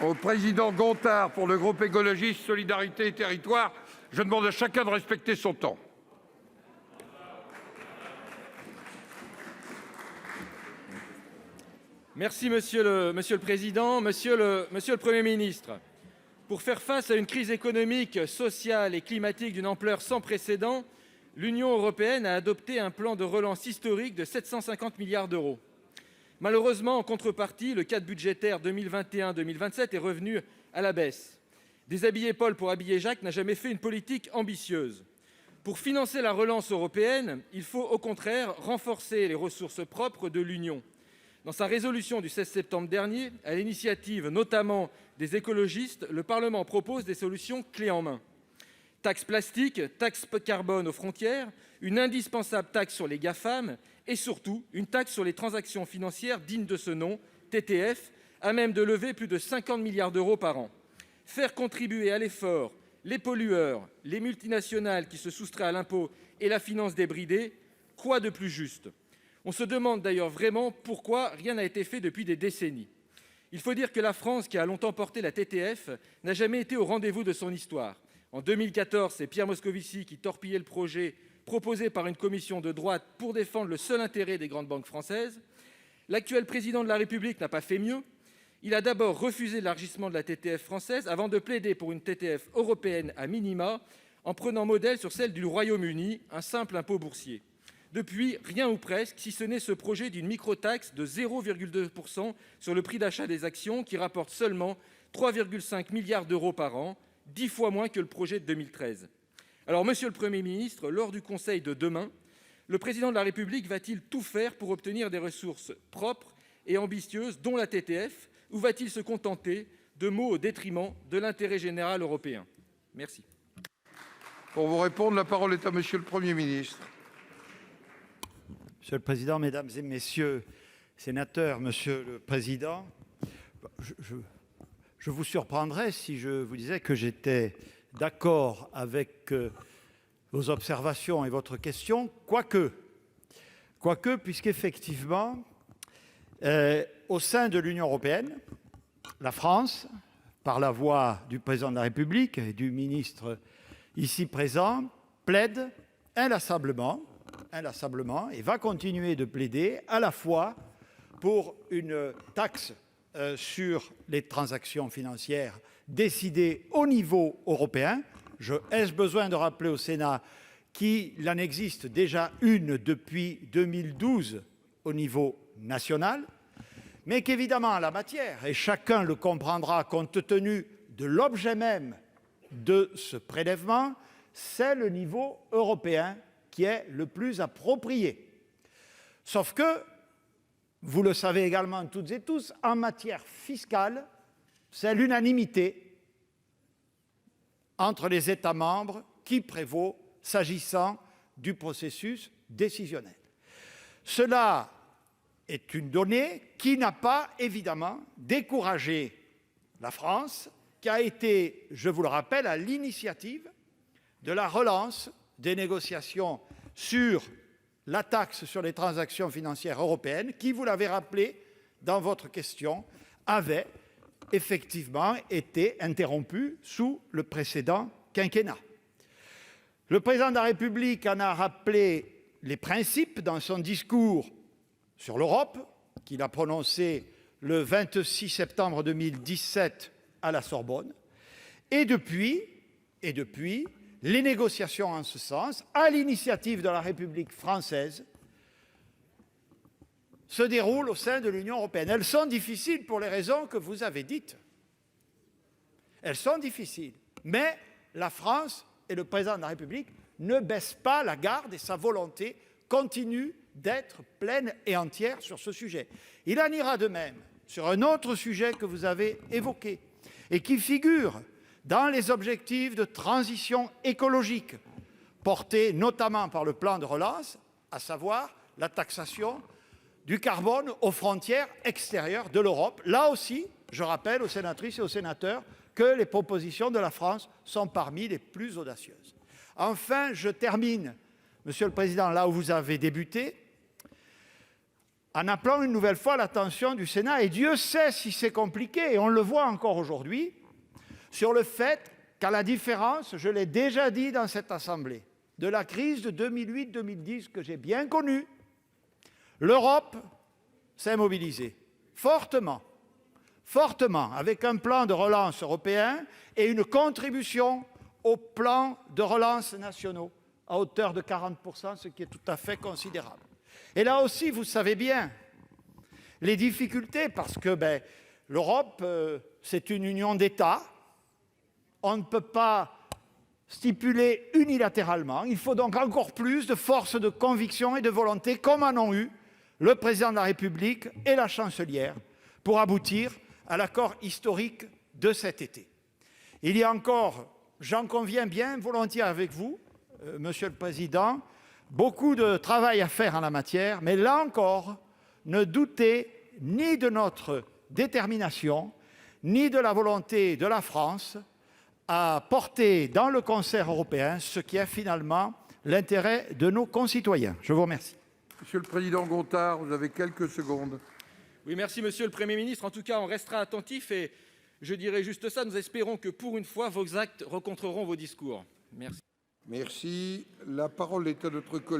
au président Gontard pour le groupe écologiste Solidarité et Territoires. Je demande à chacun de respecter son temps. Merci Monsieur le Président, Monsieur le Premier ministre. Pour faire face à une crise économique, sociale et climatique d'une ampleur sans précédent, l'Union européenne a adopté un plan de relance historique de 750 milliards d'euros. Malheureusement, en contrepartie, le cadre budgétaire 2021-2027 est revenu à la baisse. Déshabiller Paul pour habiller Jacques n'a jamais fait une politique ambitieuse. Pour financer la relance européenne, il faut au contraire renforcer les ressources propres de l'Union. Dans sa résolution du 16 septembre dernier, à l'initiative notamment des écologistes, le Parlement propose des solutions clés en main. Taxe plastique, taxe carbone aux frontières, une indispensable taxe sur les GAFAM et surtout une taxe sur les transactions financières digne de ce nom, TTF, à même de lever plus de 50 milliards d'euros par an. Faire contribuer à l'effort les pollueurs, les multinationales qui se soustraient à l'impôt et la finance débridée, quoi de plus juste ? On se demande d'ailleurs vraiment pourquoi rien n'a été fait depuis des décennies. Il faut dire que la France, qui a longtemps porté la TTF, n'a jamais été au rendez-vous de son histoire. En 2014, c'est Pierre Moscovici qui torpillait le projet proposé par une commission de droite pour défendre le seul intérêt des grandes banques françaises. L'actuel président de la République n'a pas fait mieux. Il a d'abord refusé l'élargissement de la TTF française avant de plaider pour une TTF européenne à minima, en prenant modèle sur celle du Royaume-Uni, un simple impôt boursier. Depuis, rien ou presque, si ce n'est ce projet d'une microtaxe de 0,2% sur le prix d'achat des actions qui rapporte seulement 3,5 milliards d'euros par an, 10 fois moins que le projet de 2013. Alors, Monsieur le Premier ministre, lors du Conseil de demain, le Président de la République va-t-il tout faire pour obtenir des ressources propres et ambitieuses, dont la TTF, ou va-t-il se contenter de mots au détriment de l'intérêt général européen ? Merci. Pour vous répondre, la parole est à Monsieur le Premier ministre. Monsieur le Président, Mesdames et Messieurs les sénateurs, Monsieur le Président, je vous surprendrais si je vous disais que j'étais d'accord avec vos observations et votre question, quoique, puisqu'effectivement, au sein de l'Union européenne, la France, par la voix du Président de la République et du ministre ici présent, plaide inlassablement et va continuer de plaider à la fois pour une taxe sur les transactions financières décidée au niveau européen. Ai-je besoin de rappeler au Sénat qu'il en existe déjà une depuis 2012 au niveau national, mais qu'évidemment, en la matière, et chacun le comprendra compte tenu de l'objet même de ce prélèvement, c'est le niveau européen qui est le plus approprié. Sauf que, vous le savez également toutes et tous, en matière fiscale, c'est l'unanimité entre les États membres qui prévaut s'agissant du processus décisionnel. Cela est une donnée qui n'a pas, évidemment, découragé la France, qui a été, je vous le rappelle, à l'initiative de la relance des négociations sur la taxe sur les transactions financières européennes, qui, vous l'avez rappelé dans votre question, avait effectivement été interrompue sous le précédent quinquennat. Le Président de la République en a rappelé les principes dans son discours sur l'Europe, qu'il a prononcé le 26 septembre 2017 à la Sorbonne. Et depuis, les négociations en ce sens, à l'initiative de la République française, se déroulent au sein de l'Union européenne. Elles sont difficiles pour les raisons que vous avez dites. Elles sont difficiles, mais la France et le Président de la République ne baissent pas la garde et sa volonté continue d'être pleine et entière sur ce sujet. Il en ira de même sur un autre sujet que vous avez évoqué et qui figure dans les objectifs de transition écologique portés notamment par le plan de relance, à savoir la taxation du carbone aux frontières extérieures de l'Europe. Là aussi, je rappelle aux sénatrices et aux sénateurs que les propositions de la France sont parmi les plus audacieuses. Enfin, je termine, Monsieur le Président, là où vous avez débuté. en appelant une nouvelle fois l'attention du Sénat, et Dieu sait si c'est compliqué, et on le voit encore aujourd'hui, sur le fait qu'à la différence, je l'ai déjà dit dans cette Assemblée, de la crise de 2008-2010 que j'ai bien connue, l'Europe s'est mobilisée fortement, avec un plan de relance européen et une contribution au plan de relance nationaux à hauteur de 40%, ce qui est tout à fait considérable. Et là aussi, vous savez bien les difficultés, parce que l'Europe, c'est une union d'États. On ne peut pas stipuler unilatéralement. Il faut donc encore plus de force de conviction et de volonté, comme en ont eu le Président de la République et la Chancelière, pour aboutir à l'accord historique de cet été. Il y a encore, j'en conviens bien volontiers avec vous, Monsieur le Président, beaucoup de travail à faire en la matière, mais là encore, ne doutez ni de notre détermination, ni de la volonté de la France à porter dans le concert européen ce qui est finalement l'intérêt de nos concitoyens. Je vous remercie. Monsieur le président Gontard, vous avez quelques secondes. Oui, merci, monsieur le Premier ministre. En tout cas, on restera attentif et je dirais juste ça. Nous espérons que pour une fois, vos actes rencontreront vos discours. Merci. Merci. La parole est à notre collègue